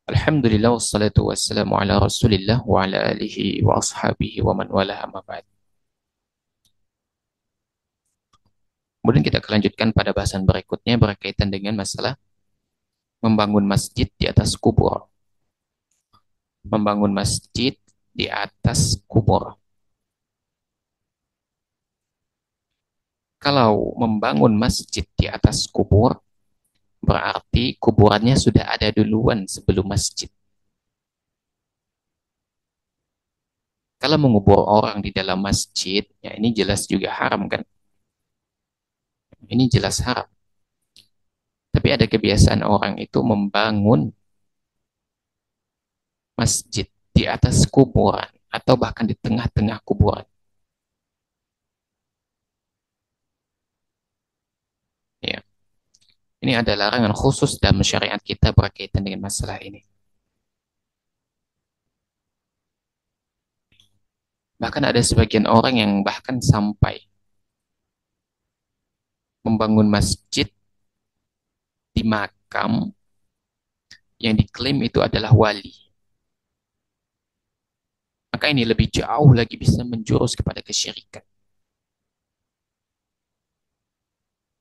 Alhamdulillah wassalatu wassalamu ala Rasulillah wa ala alihi wa ashabihi wa man wala amma ba'd. Kemudian kita akan lanjutkan pada bahasan berikutnya berkaitan dengan masalah membangun masjid di atas kubur. Membangun masjid di atas kubur. Kalau membangun masjid di atas kubur, berarti kuburannya sudah ada duluan sebelum masjid. Kalau mengubur orang di dalam masjid, ya ini jelas juga haram kan? Ini jelas haram. Tapi ada kebiasaan orang itu membangun masjid di atas kuburan atau bahkan di tengah-tengah kuburan. Ya, ini ada larangan khusus dalam syariat kita berkaitan dengan masalah ini. Bahkan ada sebagian orang yang bahkan sampai membangun masjid di makam yang diklaim itu adalah wali. Maka ini lebih jauh lagi bisa menjurus kepada kesyirikan.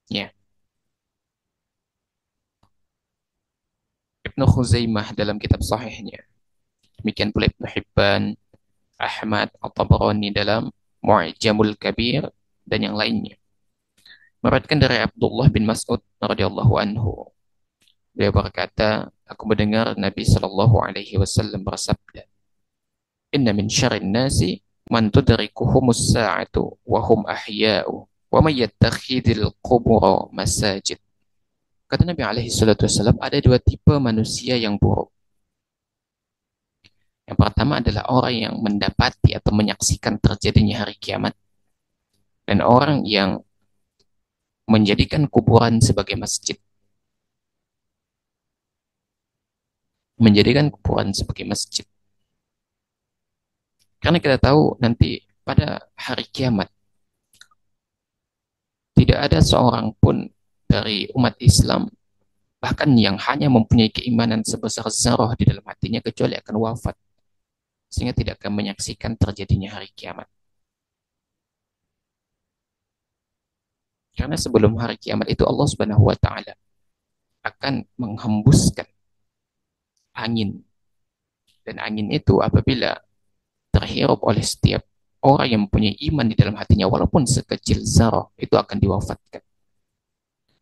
Ya, Ibnu Khuzaimah dalam kitab sahihnya, demikian pula Ibnu Hibban, Ahmad, At-Tabarani dalam Mu'jamul Kabir dan yang lainnya. Meriwayatkan dari Abdullah bin Mas'ud radhiyallahu anhu. Dia berkata, aku mendengar Nabi Shallallahu Alaihi Wasallam bersabda, Inna min syarrin nasi man tudrikuhumus sa'atu wa hum ahya'u wa may yattakhidil qubura masajid. Kata Nabi Alaihi Wasallam, ada dua tipe manusia yang buruk. Yang pertama adalah orang yang mendapati atau menyaksikan terjadinya hari kiamat, dan orang yang menjadikan kuburan sebagai masjid. Menjadikan kuburan sebagai masjid. Karena kita tahu nanti pada hari kiamat tidak ada seorang pun dari umat Islam bahkan yang hanya mempunyai keimanan sebesar zarah di dalam hatinya kecuali akan wafat sehingga tidak akan menyaksikan terjadinya hari kiamat. Karena sebelum hari kiamat itu Allah Subhanahu wa taala akan menghembuskan angin, dan angin itu apabila terhirup oleh setiap orang yang mempunyai iman di dalam hatinya walaupun sekecil zarah itu akan diwafatkan.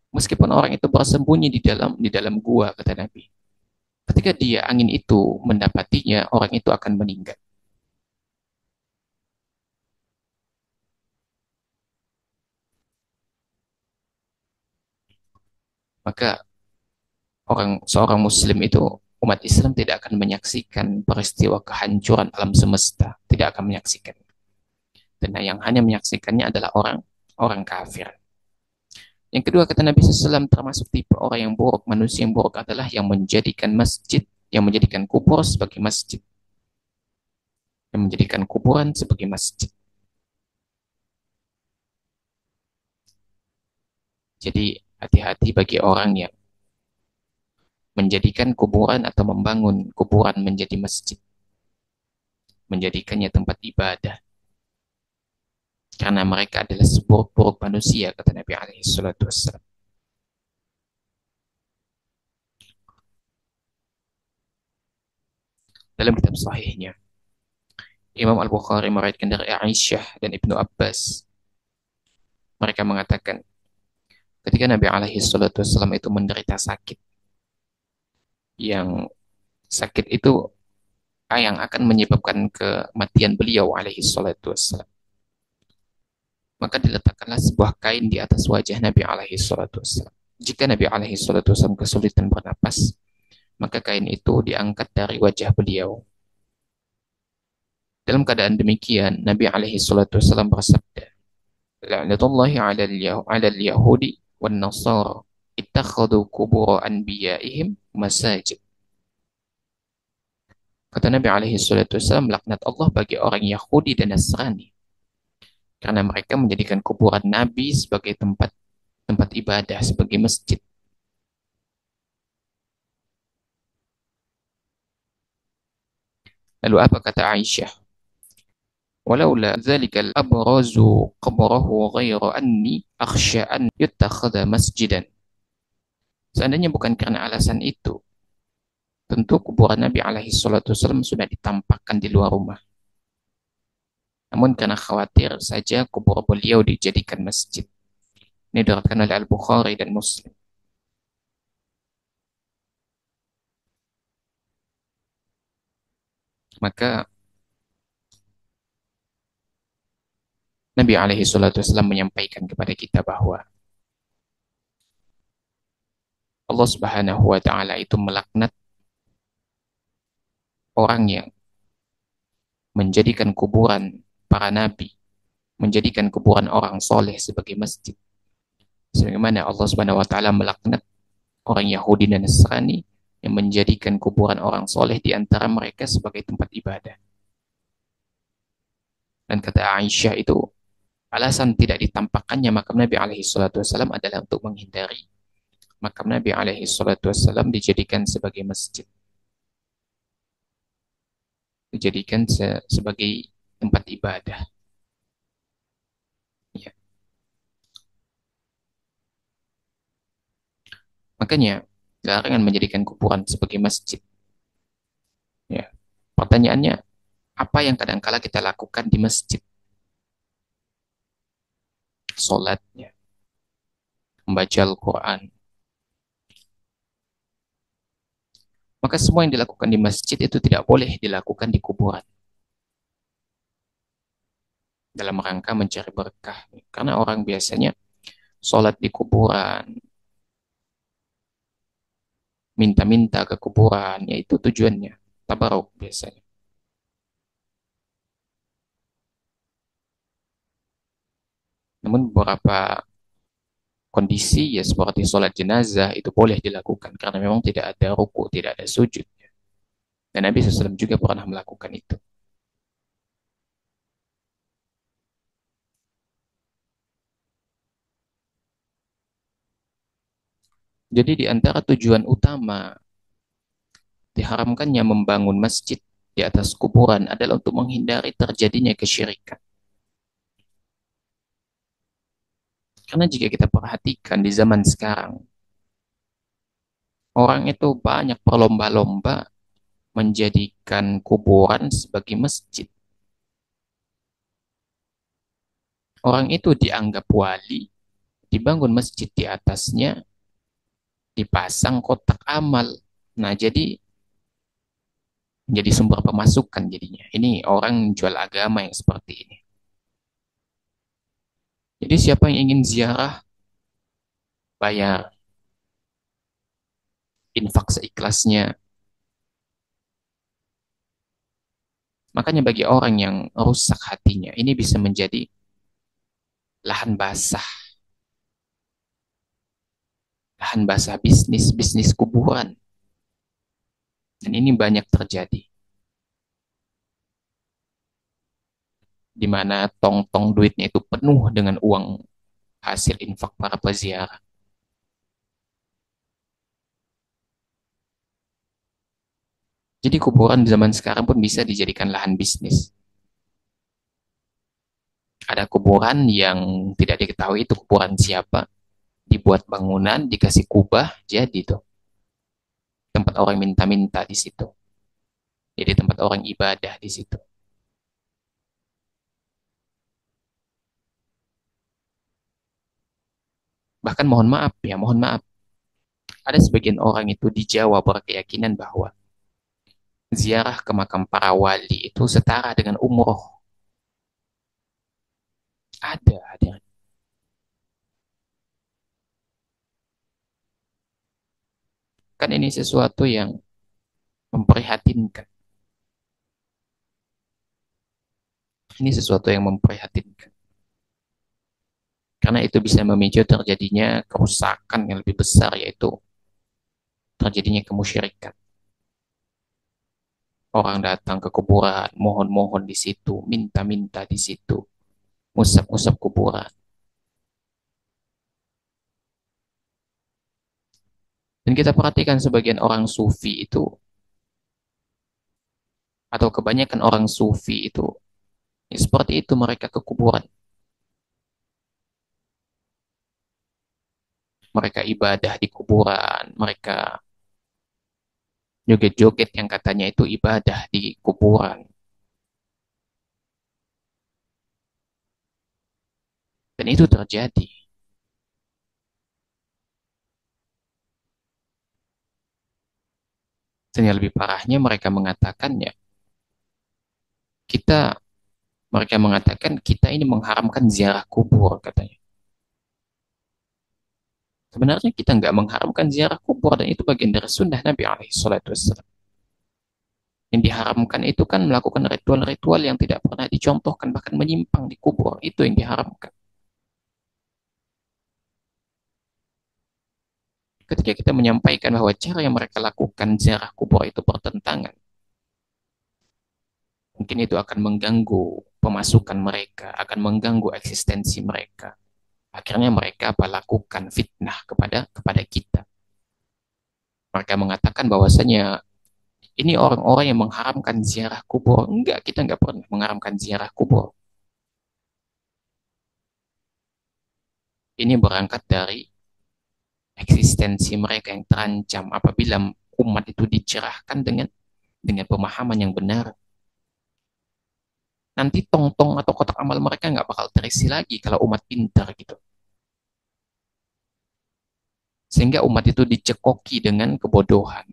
Meskipun orang itu bersembunyi di dalam gua, kata Nabi. Ketika dia angin itu mendapatinya, orang itu akan meninggal. Maka seorang muslim itu, umat Islam tidak akan menyaksikan peristiwa kehancuran alam semesta, tidak akan menyaksikan. Dan yang hanya menyaksikannya adalah orang orang kafir. Yang kedua, kata Nabi SAW, termasuk tipe orang yang buruk, manusia yang buruk adalah yang menjadikan masjid, yang menjadikan kubur sebagai masjid, yang menjadikan kuburan sebagai masjid. Jadi hati-hati bagi orang yang menjadikan kuburan atau membangun kuburan menjadi masjid, menjadikannya tempat ibadah. Karena mereka adalah seburuk-buruk manusia, kata Nabi alaihi salatu wassalam. Dalam kitab sahihnya, Imam Al-Bukhari meriwayatkan dari Aisyah dan Ibnu Abbas. Mereka mengatakan, ketika Nabi alaihi salatu wassalam itu menderita sakit, yang sakit itu yang akan menyebabkan kematian beliau alaihi salatu wassalam. Maka diletakkanlah sebuah kain di atas wajah Nabi alaihi salatu wassalam. Jika Nabi alaihi salatu wassalam kesulitan bernapas, maka kain itu diangkat dari wajah beliau. Dalam keadaan demikian, Nabi alaihi salatu wassalam bersabda, La'natullahi 'alal yahudi wan nasara ittakhadhu qubur anbiya'ihim masajid. Kata Nabi alaihi salatu wassalam, laknat Allah bagi orang Yahudi dan Nasrani karena mereka menjadikan kuburan Nabi sebagai tempat tempat ibadah, sebagai masjid. Lalu apa kata Aisyah? Walaula dzalikal abrazu qabrahu ghairu anni akhsha an yuttakhadha masjidan. Seandainya bukan karena alasan itu, tentu kuburan Nabi alaihi salatu wasallam sudah ditampakkan di luar rumah. Namun karena khawatir saja kubur beliau dijadikan masjid. Ini diriwayatkan oleh Al-Bukhari dan Muslim. Maka Nabi alaihi salatu wasallam menyampaikan kepada kita bahwa Allah Subhanahu wa taala itu melaknat orang yang menjadikan kuburan para nabi, menjadikan kuburan orang soleh sebagai masjid. Sebagaimana Allah Subhanahu wa taala melaknat orang Yahudi dan Nasrani yang menjadikan kuburan orang soleh di antara mereka sebagai tempat ibadah. Dan kata Aisyah itu, alasan tidak ditampakkannya makam Nabi alaihi salatu wasallam adalah untuk menghindari makam Nabi alaihi salatu wasallam dijadikan sebagai masjid, dijadikan sebagai tempat ibadah. Ya. Makanya larangan menjadikan kuburan sebagai masjid. Ya. Pertanyaannya, apa yang kadangkala kita lakukan di masjid? Salatnya, membaca Al-Quran. Maka semua yang dilakukan di masjid itu tidak boleh dilakukan di kuburan. Dalam rangka mencari berkah. Karena orang biasanya sholat di kuburan, minta-minta ke kuburan, yaitu tujuannya. Tabaruk biasanya. Namun beberapa kondisi ya seperti sholat jenazah itu boleh dilakukan karena memang tidak ada ruku, tidak ada sujud. Dan Nabi SAW juga pernah melakukan itu. Jadi di antara tujuan utama diharamkannya membangun masjid di atas kuburan adalah untuk menghindari terjadinya kesyirikan. Karena jika kita perhatikan di zaman sekarang, orang itu banyak berlomba-lomba menjadikan kuburan sebagai masjid. Orang itu dianggap wali, dibangun masjid di atasnya, dipasang kotak amal. Nah, jadi sumber pemasukan jadinya. Ini orang jual agama yang seperti ini. Jadi siapa yang ingin ziarah, bayar, infak seikhlasnya. Makanya bagi orang yang rusak hatinya, ini bisa menjadi lahan basah bisnis, bisnis kuburan. Dan ini banyak terjadi. Di mana tong-tong duitnya itu penuh dengan uang hasil infak para peziarah. Jadi kuburan di zaman sekarang pun bisa dijadikan lahan bisnis. Ada kuburan yang tidak diketahui itu kuburan siapa, dibuat bangunan, dikasih kubah, jadi tuh tempat orang minta-minta di situ. Jadi tempat orang ibadah di situ. Bahkan mohon maaf ya, mohon maaf. Ada sebagian orang itu di Jawa berkeyakinan bahwa ziarah ke makam para wali itu setara dengan umroh. Ada. Kan ini sesuatu yang memprihatinkan. Ini sesuatu yang memprihatinkan. Karena itu bisa memicu terjadinya kerusakan yang lebih besar, yaitu terjadinya kemusyrikan. Orang datang ke kuburan, mohon-mohon di situ, minta-minta di situ, usap-usap kuburan. Dan kita perhatikan sebagian orang sufi itu Atau kebanyakan orang sufi itu ya seperti itu, mereka ke kuburan, mereka ibadah di kuburan, mereka joget-joget yang katanya itu ibadah di kuburan, dan itu terjadi. Dan yang lebih parahnya mereka mengatakan ya kita mereka mengatakan kita ini mengharamkan ziarah kubur katanya. Sebenarnya kita nggak mengharamkan ziarah kubur, dan itu bagian dari sunnah Nabi alaihi salatu wassalam. Yang diharamkan itu kan melakukan ritual-ritual yang tidak pernah dicontohkan, bahkan menyimpang di kubur, itu yang diharamkan. Ketika kita menyampaikan bahwa cara yang mereka lakukan ziarah kubur itu bertentangan, mungkin itu akan mengganggu pemasukan mereka, akan mengganggu eksistensi mereka. Akhirnya mereka apa lakukan fitnah kepada kita. Mereka mengatakan bahwasanya ini orang-orang yang mengharamkan ziarah kubur. Enggak, kita enggak pernah mengharamkan ziarah kubur. Ini berangkat dari eksistensi mereka yang terancam apabila umat itu dicerahkan dengan pemahaman yang benar. Nanti tong-tong atau kotak amal mereka nggak bakal terisi lagi kalau umat pintar gitu. Sehingga umat itu dicekoki dengan kebodohan,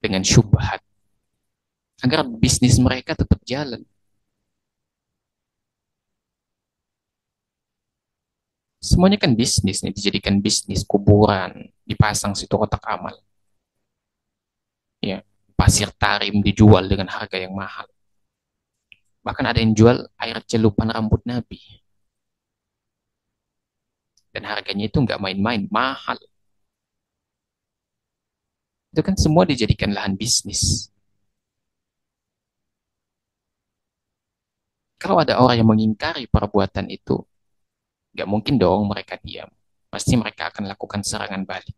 dengan syubhat, agar bisnis mereka tetap jalan. Semuanya kan bisnis nih, dijadikan bisnis kuburan, dipasang situ kotak amal. Ya, pasir tarim dijual dengan harga yang mahal. Bahkan ada yang jual air celupan rambut Nabi. Dan harganya itu nggak main-main, mahal. Itu kan semua dijadikan lahan bisnis. Kalau ada orang yang mengingkari perbuatan itu, nggak mungkin dong mereka diam. Pasti mereka akan lakukan serangan balik.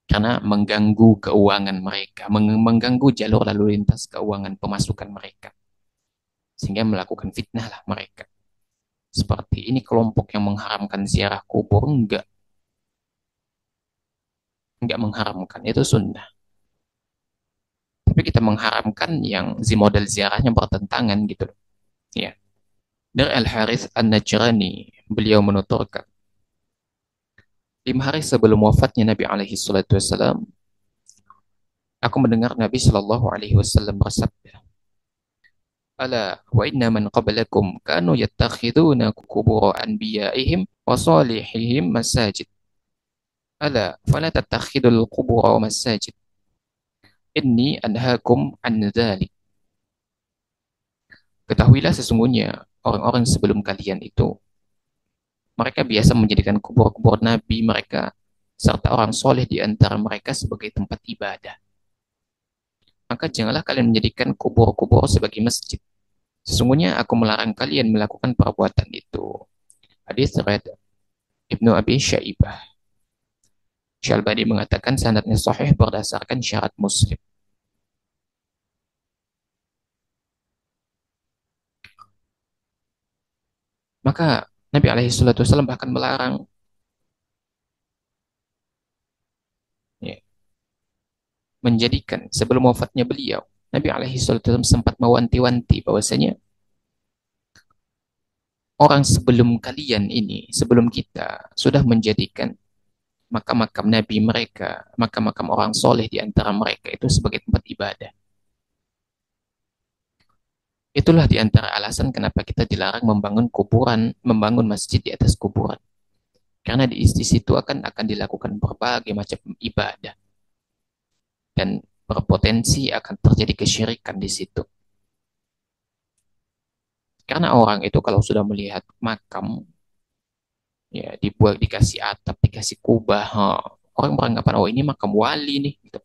Karena mengganggu keuangan mereka, mengganggu jalur lalu lintas keuangan pemasukan mereka. Sehingga melakukan fitnah lah mereka. Seperti ini kelompok yang mengharamkan ziarah kubur, enggak mengharamkan, itu sunnah. Tapi kita mengharamkan yang model ziarahnya bertentangan gitu. Ya. Dari Al-Harith An-Najrani, beliau menuturkan, 5 hari sebelum wafatnya Nabi alaihi salatu wassalam, aku mendengar Nabi Shallallahu alaihi wasallam bersabda, "Ala wa inna man qablakum kanu yattakhiduna qubur anbiya'ihim wa salihihim masajid. Ala fala tattakhidul qubur masajid. Inni anhaakum an dzalik." Ketahuilah sesungguhnya orang-orang sebelum kalian itu mereka biasa menjadikan kubur-kubur nabi mereka serta orang soleh di antara mereka sebagai tempat ibadah. Maka janganlah kalian menjadikan kubur-kubur sebagai masjid. Sesungguhnya aku melarang kalian melakukan perbuatan itu. Hadis riwayat Ibnu Abi Syaibah. Syalbani mengatakan sanadnya sahih berdasarkan syarat Muslim. Maka Nabi alaihi salatu wasallam bahkan melarang ya, menjadikan sebelum wafatnya beliau. Nabi alaihi salatu wasallam sempat mewanti-wanti bahwasanya orang sebelum kalian ini, sebelum kita sudah menjadikan makam-makam nabi mereka, makam-makam orang soleh di antara mereka itu sebagai tempat ibadah. Itulah di antara alasan kenapa kita dilarang membangun kuburan, membangun masjid di atas kuburan. Karena di situ akan dilakukan berbagai macam ibadah dan berpotensi akan terjadi kesyirikan di situ. Karena orang itu kalau sudah melihat makam, ya dibuat dikasih atap, dikasih kubah, orang beranggapan oh ini makam wali nih, gitu.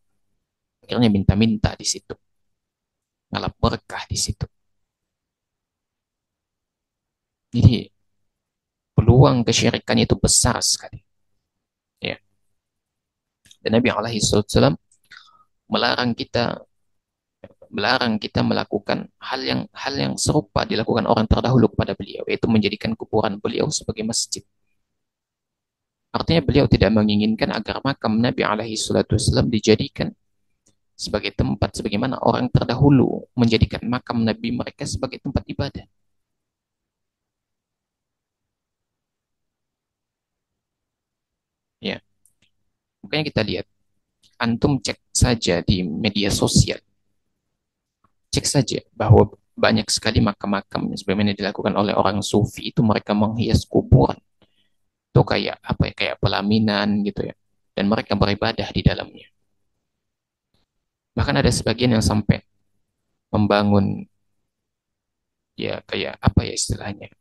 Akhirnya minta-minta di situ, ngalap berkah di situ. Jadi peluang kesyirikan itu besar sekali. Ya. Dan Nabi alaihi wasallam melarang kita melarang kita melakukan hal yang serupa dilakukan orang terdahulu kepada beliau, yaitu menjadikan kuburan beliau sebagai masjid. Artinya beliau tidak menginginkan agar makam Nabi alaihi wasallam dijadikan sebagai tempat sebagaimana orang terdahulu menjadikan makam Nabi mereka sebagai tempat ibadah. Ya, makanya kita lihat, antum cek saja di media sosial, cek saja bahwa banyak sekali makam-makam sebagaimana dilakukan oleh orang sufi itu mereka menghias kuburan itu kayak apa ya, kayak pelaminan gitu ya, dan mereka beribadah di dalamnya. Bahkan ada sebagian yang sampai membangun, ya kayak apa ya istilahnya,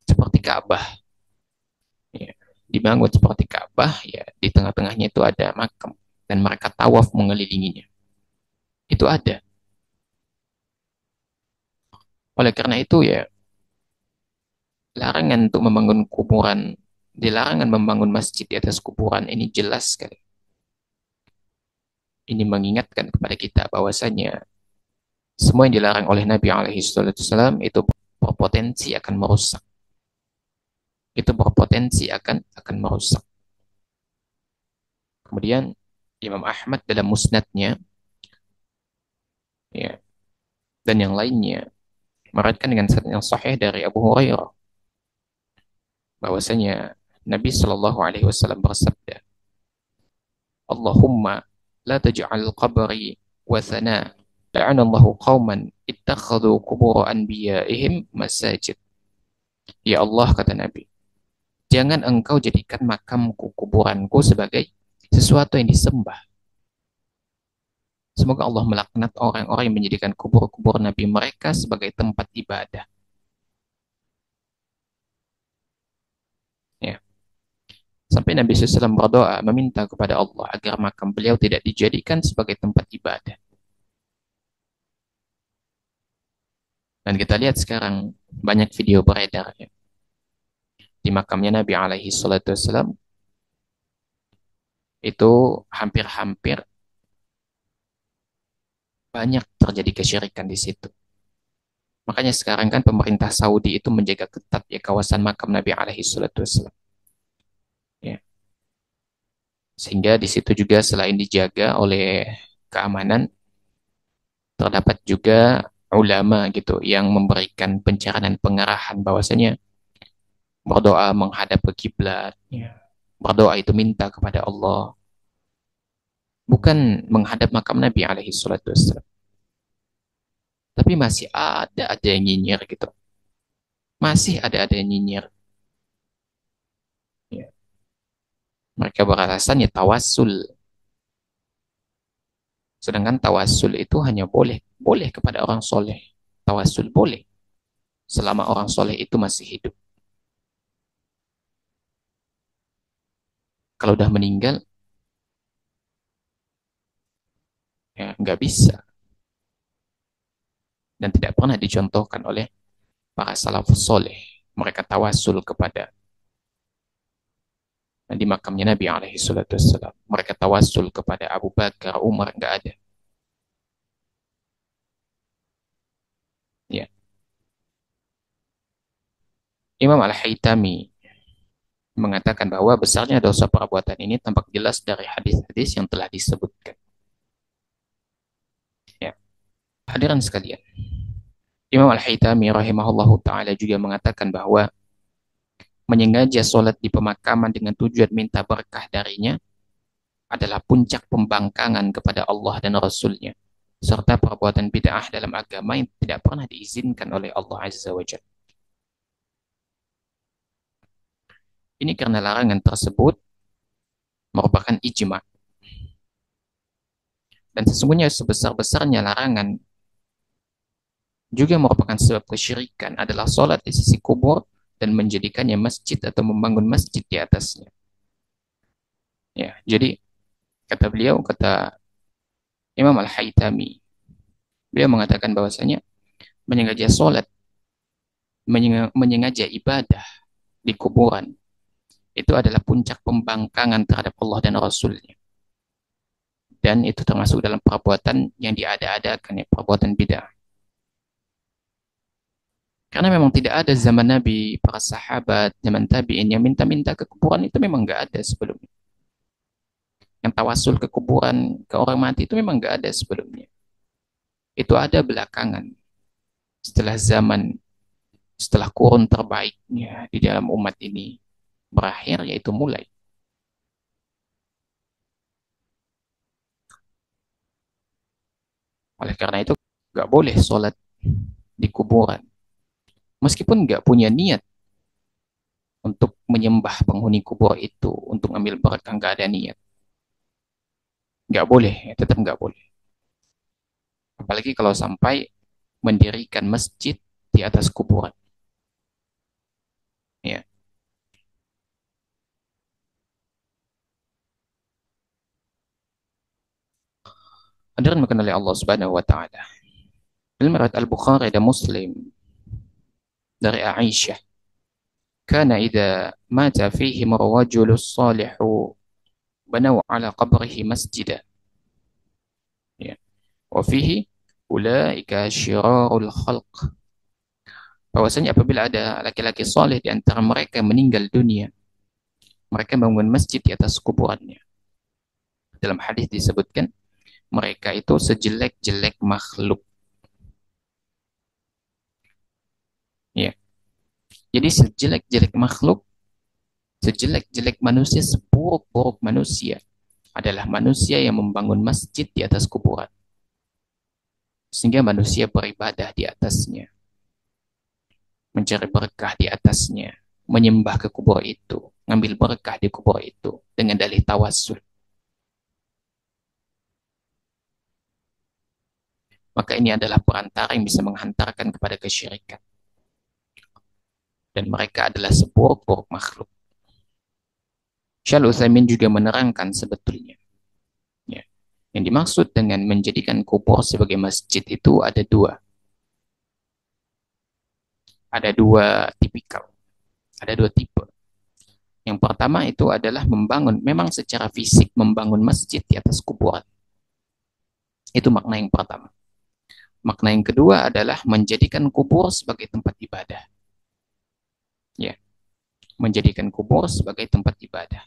seperti Ka'bah ya, dibangun seperti Ka'bah ya, di tengah-tengahnya itu ada makam dan mereka tawaf mengelilinginya. Itu ada. Oleh karena itu ya, larangan untuk membangun kuburan, dilarangan membangun masjid di atas kuburan ini jelas sekali. Ini mengingatkan kepada kita bahwasanya semua yang dilarang oleh Nabi alaihi wasallam itu berpotensi akan merusak. Itu berpotensi akan merusak. Kemudian Imam Ahmad dalam musnadnya ya, dan yang lainnya meriwayatkan dengan sanad yang sahih dari Abu Hurairah bahwasanya Nabi Shallallahu alaihi wasallam bersabda, Allahumma la taj'al qabri wathana, la'anallahu qauman ittakhadhu qubur anbiya'ihim masajid. Ya Allah, kata Nabi, jangan engkau jadikan makamku, kuburanku sebagai sesuatu yang disembah. Semoga Allah melaknat orang-orang yang menjadikan kubur-kubur Nabi mereka sebagai tempat ibadah. Ya. Sampai Nabi SAW berdoa meminta kepada Allah agar makam beliau tidak dijadikan sebagai tempat ibadah. Dan kita lihat sekarang banyak video beredar ya, di makamnya Nabi alaihi salatu wasallam itu hampir-hampir banyak terjadi kesyirikan di situ. Makanya sekarang kan pemerintah Saudi itu menjaga ketat ya kawasan makam Nabi alaihi salatu wasallam. Ya. Sehingga di situ juga selain dijaga oleh keamanan, terdapat juga ulama gitu yang memberikan pencerahan pengarahan bahwasanya berdoa menghadap ke kiblat, ya. Berdoa itu minta kepada Allah, bukan menghadap makam Nabi alaihi salatu wasallam. Tapi masih ada yang nyinyir gitu. Masih ada yang nyinyir. Ya. Mereka beralasan ya tawassul. Sedangkan tawassul itu hanya boleh boleh kepada orang soleh. Tawassul boleh selama orang soleh itu masih hidup. Kalau udah meninggal, ya nggak bisa. Dan tidak pernah dicontohkan oleh para salafus soleh. Mereka tawassul kepada di makamnya Nabi alaihi salatu wassalam. Mereka tawassul kepada Abu Bakar, Umar, nggak ada. Ya. Imam Al-Haytami mengatakan bahwa besarnya dosa perbuatan ini tampak jelas dari hadis-hadis yang telah disebutkan. Ya. Hadirin sekalian, Imam Al-Haytami rahimahullahu taala juga mengatakan bahwa menyengaja sholat di pemakaman dengan tujuan minta berkah darinya adalah puncak pembangkangan kepada Allah dan Rasul-Nya, serta perbuatan bid'ah dalam agama yang tidak pernah diizinkan oleh Allah Azza wa Jalla. Ini karena larangan tersebut merupakan ijma. Dan sesungguhnya sebesar-besarnya larangan juga merupakan sebab kesyirikan adalah sholat di sisi kubur dan menjadikannya masjid atau membangun masjid di atasnya. Ya, jadi kata Imam Al-Haytami, beliau mengatakan bahwasanya menyengaja sholat, menyengaja ibadah di kuburan itu adalah puncak pembangkangan terhadap Allah dan Rasulnya. dan itu termasuk dalam perbuatan yang diada-adakan, ya, perbuatan bid'ah. Karena memang tidak ada zaman Nabi, para sahabat, zaman tabi'in yang minta-minta ke kuburan, itu memang nggak ada sebelumnya. Yang tawasul ke kuburan, ke orang mati, itu memang nggak ada sebelumnya. Itu ada belakangan, setelah zaman, setelah kurun terbaiknya di dalam umat ini berakhir, yaitu mulai. Oleh karena itu, nggak boleh sholat di kuburan. Meskipun nggak punya niat untuk menyembah penghuni kubur itu, untuk ambil berkah, nggak ada niat. Nggak boleh, ya, tetap nggak boleh. Apalagi kalau sampai mendirikan masjid di atas kuburan. Ya. Hadirin makan oleh Allah Subhanahu wa taala. Dalam riwayat Al-Bukhari dan Muslim dari Aisyah, "Kana idza mata fihim ar-rajulu salihu banaw ala qabrihi masjidan." Ya. Wa fihi ulaika syirarul khalq. Bahwasanya apabila ada laki-laki soleh di antara mereka yang meninggal dunia, mereka bangun masjid di atas kuburannya. Dalam hadis disebutkan, mereka itu sejelek-jelek makhluk. Ya. Jadi sejelek-jelek makhluk, sejelek-jelek manusia, seburuk-buruk manusia adalah manusia yang membangun masjid di atas kuburan. Sehingga manusia beribadah di atasnya, mencari berkah di atasnya, menyembah ke kubur itu, ngambil berkah di kubur itu dengan dalih tawassul. Maka ini adalah perantara yang bisa menghantarkan kepada kesyirikan. Dan mereka adalah seburuk-buruk makhluk. Syaikhul Utsaimin juga menerangkan sebetulnya, ya, yang dimaksud dengan menjadikan kubur sebagai masjid itu ada dua tipikal, ada dua tipe. Yang pertama itu adalah membangun, memang secara fisik membangun masjid di atas kuburan. Itu makna yang pertama. Makna yang kedua adalah menjadikan kubur sebagai tempat ibadah. Ya, menjadikan kubur sebagai tempat ibadah.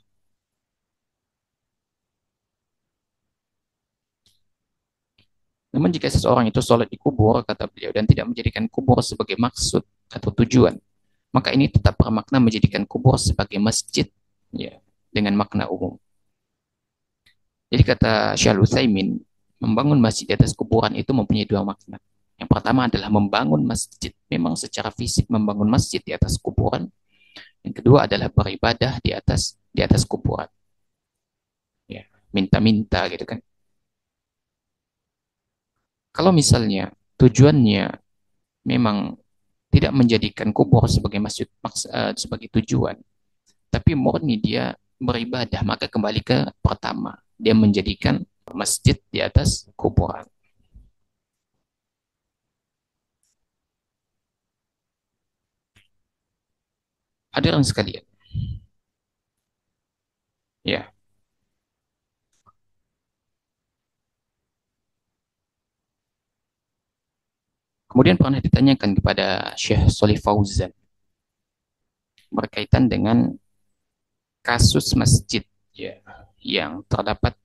Namun jika seseorang itu sholat di kubur, kata beliau, dan tidak menjadikan kubur sebagai maksud atau tujuan, maka ini tetap bermakna menjadikan kubur sebagai masjid, ya, dengan makna umum. Jadi kata Syaikhul Utsaimin, membangun masjid di atas kuburan itu mempunyai dua makna. Yang pertama adalah membangun masjid, memang secara fisik membangun masjid di atas kuburan. Yang kedua adalah beribadah di atas kuburan. Ya, minta-minta gitu kan. Kalau misalnya tujuannya memang tidak menjadikan kubur sebagai masjid, sebagai tujuan, tapi murni dia beribadah, maka kembali ke pertama, dia menjadikan masjid di atas kuburan. Hadirin sekalian, ya. Kemudian pernah ditanyakan kepada Syekh Shalih Fauzan berkaitan dengan kasus masjid, ya, yang terdapat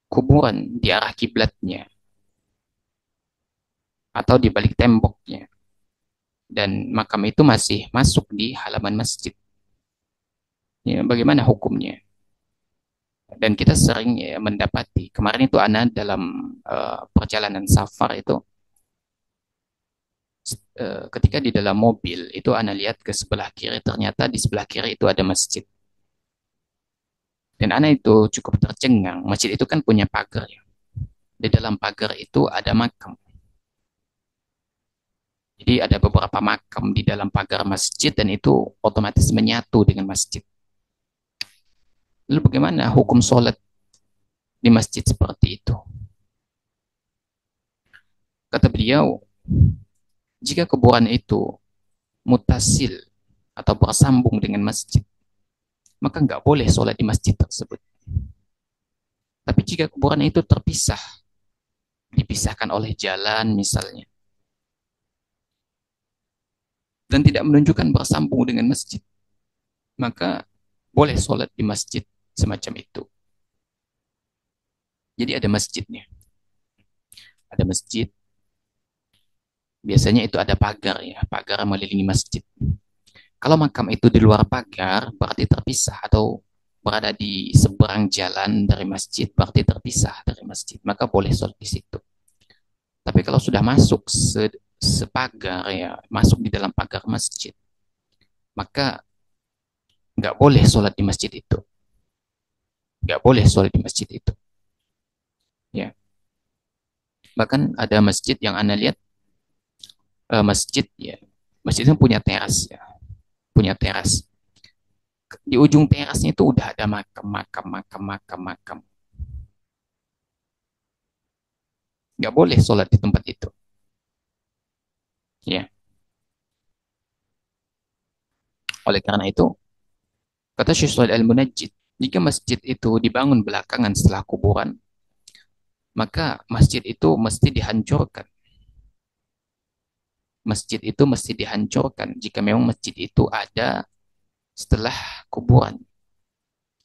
kuburan di arah kiblatnya atau di balik temboknya, dan makam itu masih masuk di halaman masjid. Ya, bagaimana hukumnya? Dan kita sering, ya, mendapati, kemarin itu anak dalam perjalanan safar itu, ketika di dalam mobil itu anak lihat ke sebelah kiri, ternyata di sebelah kiri itu ada masjid. Dan anak itu cukup tercengang. Masjid itu kan punya pagar, ya. Di dalam pagar itu ada makam. Jadi ada beberapa makam di dalam pagar masjid dan itu otomatis menyatu dengan masjid. Lalu bagaimana hukum sholat di masjid seperti itu? Kata beliau, jika kuburan itu mutasil atau bersambung dengan masjid, maka nggak boleh sholat di masjid tersebut. Tapi jika kuburan itu terpisah, dipisahkan oleh jalan misalnya, dan tidak menunjukkan bersambung dengan masjid, maka boleh sholat di masjid semacam itu. Jadi ada masjidnya. Ada masjid, biasanya itu ada pagar ya, pagar mengelilingi masjid. Kalau makam itu di luar pagar, berarti terpisah atau berada di seberang jalan dari masjid, berarti terpisah dari masjid. Maka boleh sholat di situ. Tapi kalau sudah masuk sepagar ya, masuk di dalam pagar masjid, maka nggak boleh sholat di masjid itu. Nggak boleh sholat di masjid itu. Ya, bahkan ada masjid yang anda lihat, masjid ya, masjid itu punya teras ya, punya teras. Di ujung terasnya itu udah ada makam, makam, makam, makam, makam. Nggak boleh sholat di tempat itu. Ya, oleh karena itu, kata Syekh Shalih Al-Munajjid, jika masjid itu dibangun belakangan setelah kuburan, maka masjid itu mesti dihancurkan. Masjid itu mesti dihancurkan. Jika memang masjid itu ada setelah kuburan,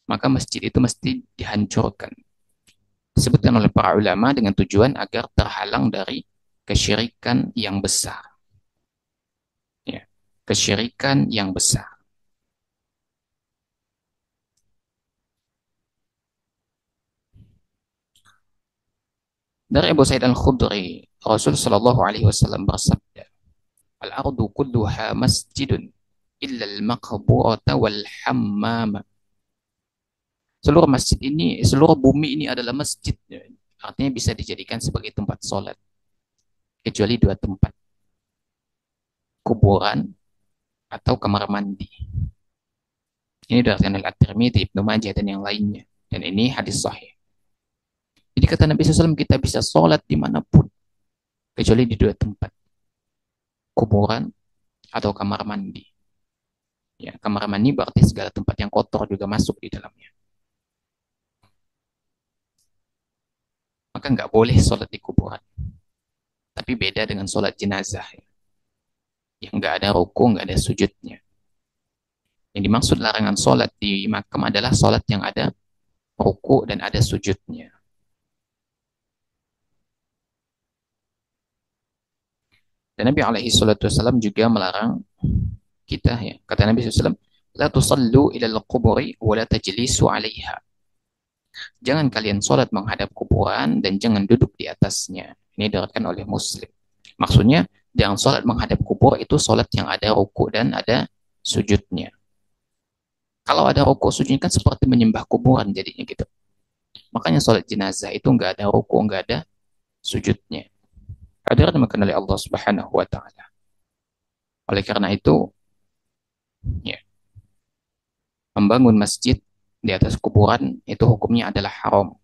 maka masjid itu mesti dihancurkan. Disebutkan oleh para ulama dengan tujuan agar terhalang dari kesyirikan yang besar. Ya, kesyirikan yang besar. Dari Abu Sa'id Al-Khudri, Rasul Shallallahu Alaihi Wasallam bersabda, "Al-ardu kulluha masjidun, illa al-maqburata wal hammam." Seluruh masjid ini, seluruh bumi ini adalah masjid. Artinya bisa dijadikan sebagai tempat sholat. Kecuali dua tempat, kuburan atau kamar mandi. Ini diriwayatkan oleh At-Tirmidzi, Ibnu Majah dan yang lainnya. Dan ini hadis sahih. Jadi kata Nabi SAW, kita bisa sholat dimanapun, kecuali di dua tempat, kuburan atau kamar mandi. Ya, kamar mandi berarti segala tempat yang kotor juga masuk di dalamnya. Maka nggak boleh sholat di kuburan. Tapi beda dengan sholat jenazah, ya. Yang nggak ada ruku, nggak ada sujudnya. Yang dimaksud larangan sholat di makam adalah sholat yang ada ruku dan ada sujudnya. Dan Nabi alaihi salatu wasallam juga melarang kita ya. Kata Nabi SAW, la tusallu ila al-quburi wa la tajlisu 'alaiha. Jangan kalian sholat menghadap kuburan dan jangan duduk di atasnya. Ini diriwayatkan oleh Muslim. Maksudnya, jangan sholat menghadap kubur itu sholat yang ada ruku dan ada sujudnya. Kalau ada ruku sujudnya kan seperti menyembah kuburan jadinya gitu. Makanya sholat jenazah itu nggak ada ruku, nggak ada sujudnya. Hadirin makan oleh Allah Subhanahu wa taala. Oleh karena itu, ya, membangun masjid di atas kuburan itu hukumnya adalah haram.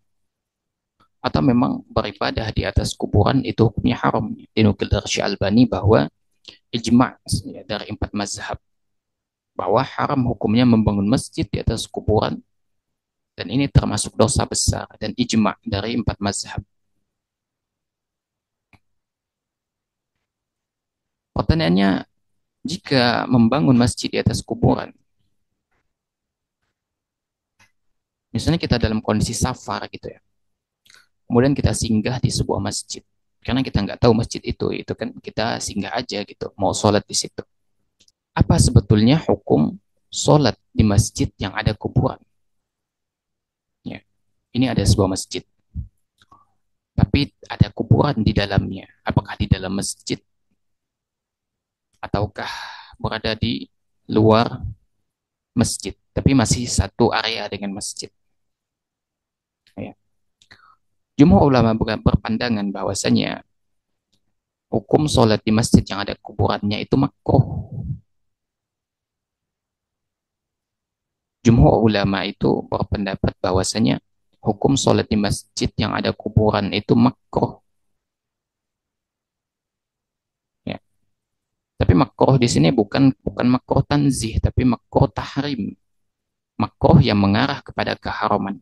Atau memang beribadah di atas kuburan itu hukumnya haram. Dinukil dari Syekh Albani bahwa ijma' ya, dari empat mazhab bahwa haram hukumnya membangun masjid di atas kuburan, dan ini termasuk dosa besar, dan ijma' dari empat mazhab. Pertanyaannya, jika membangun masjid di atas kuburan, misalnya kita dalam kondisi safar gitu ya, kemudian kita singgah di sebuah masjid, karena kita nggak tahu masjid itu kan kita singgah aja gitu, mau sholat di situ. Apa sebetulnya hukum sholat di masjid yang ada kuburan? Ya, ini ada sebuah masjid, tapi ada kuburan di dalamnya. Apakah di dalam masjid ataukah berada di luar masjid, tapi masih satu area dengan masjid? Ya. Jumhur ulama berpandangan bahwasanya hukum sholat di masjid yang ada kuburannya itu makruh. Jumhur ulama itu berpendapat bahwasanya hukum sholat di masjid yang ada kuburan itu makruh. Ya. Tapi makruh di sini bukan bukan makruh tanzih, tapi makruh tahrim. Makruh yang mengarah kepada keharaman.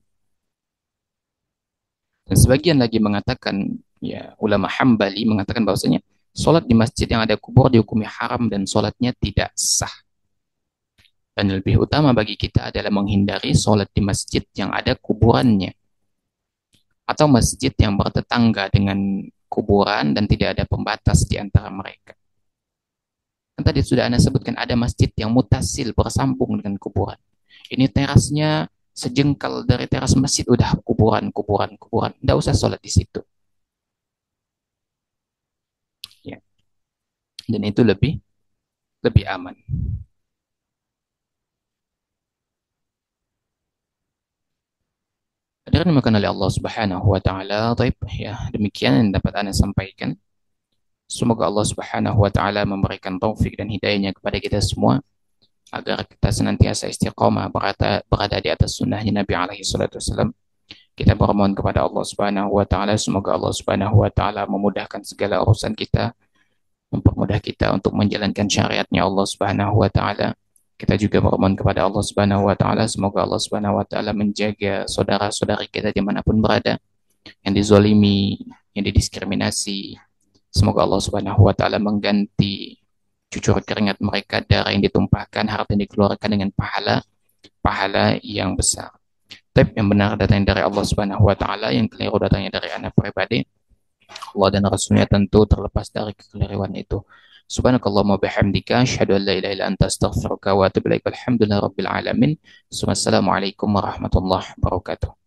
Dan sebagian lagi mengatakan, ya ulama Hambali mengatakan bahwasanya sholat di masjid yang ada kubur dihukumi haram dan sholatnya tidak sah. Dan lebih utama bagi kita adalah menghindari sholat di masjid yang ada kuburannya atau masjid yang bertetangga dengan kuburan dan tidak ada pembatas di antara mereka. Kan tadi sudah Anda sebutkan ada masjid yang mutasil bersambung dengan kuburan. Ini terasnya sejengkal dari teras masjid udah kuburan, kuburan, kuburan. Tidak usah sholat di situ. Ya. Dan itu lebih lebih aman. Hadirin dimakan oleh Allah Subhanahu wa taala. Taib, ya, demikian yang dapat Anda sampaikan. Semoga Allah Subhanahu wa taala memberikan taufik dan hidayahnya kepada kita semua agar kita senantiasa istiqamah berada di atas sunnahnya Nabi alaihi salatu wasallam. Kita bermohon kepada Allah Subhanahu wa taala semoga Allah Subhanahu wa taala memudahkan segala urusan kita, mempermudah kita untuk menjalankan syariatnya Allah Subhanahu wa taala. Kita juga bermohon kepada Allah Subhanahu wa taala semoga Allah Subhanahu wa taala menjaga saudara-saudari kita dimanapun berada, yang dizolimi, yang didiskriminasi. Semoga Allah Subhanahu wa taala mengganti cucur keringat mereka, darah yang ditumpahkan, harta yang dikeluarkan dengan pahala pahala yang besar. Tapi yang benar datangnya dari Allah Subhanahu wa taala, yang keliru datangnya dari anak pribadi. Allah dan Rasulnya tentu terlepas dari kekeliruan itu. Subhanakallahumma bihamdika asyhadu an la ilaha illa anta astaghfiruka wa atubu ilaik. Alhamdulillah rabbil alamin. Wassalamualaikum warahmatullahi wabarakatuh.